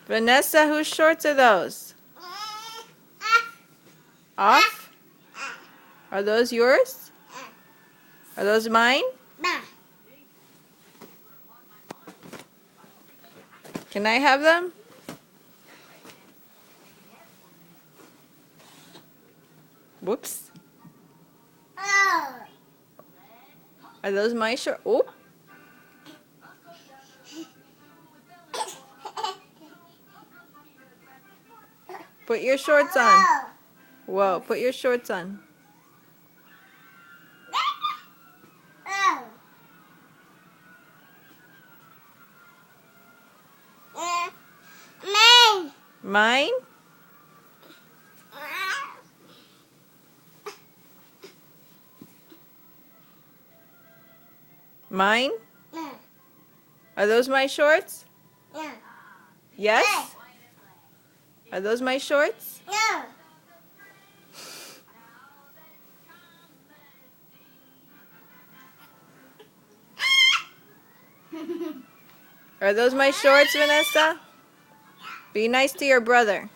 Vanessa, whose shorts are those? Off? Are those yours? Are those mine? Can I have them? Whoops. Are those my shorts? Oh. Put your shorts on. Whoa, put your shorts on. Mine? Mine? Are those my shorts? Yes? Are those my shorts? Are those my shorts, Vanessa? Be nice to your brother.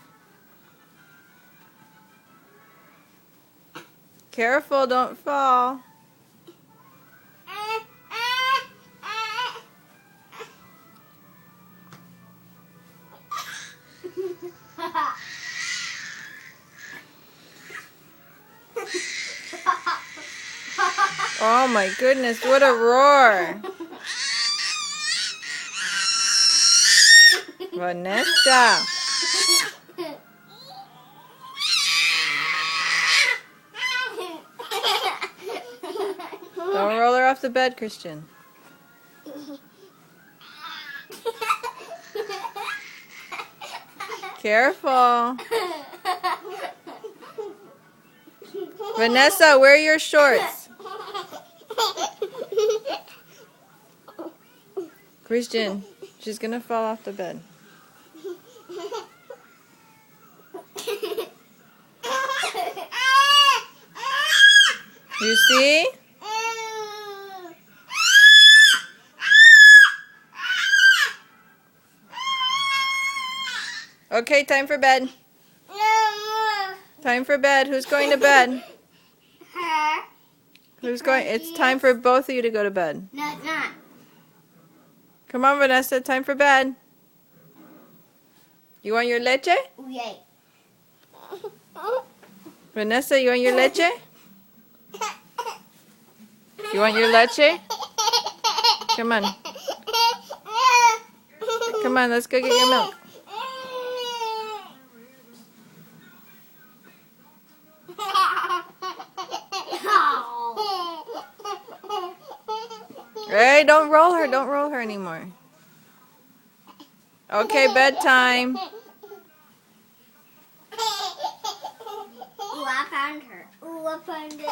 Careful, don't fall. Oh my goodness, what a roar. Vanessa. Don't roll her off the bed, Christian. Careful. Vanessa, where are your shorts? Christian, she's gonna fall off the bed. You see? Okay, time for bed. Time for bed. Who's going to bed? Who's going? It's time for both of you to go to bed. No, it's not. Come on, Vanessa. Time for bed. You want your leche? Yay. Vanessa, you want your leche? You want your leche? Come on. Come on, let's go get your milk. Hey, don't roll her. Don't roll her anymore. Okay, bedtime. Ooh, I found her. Ooh, I found it.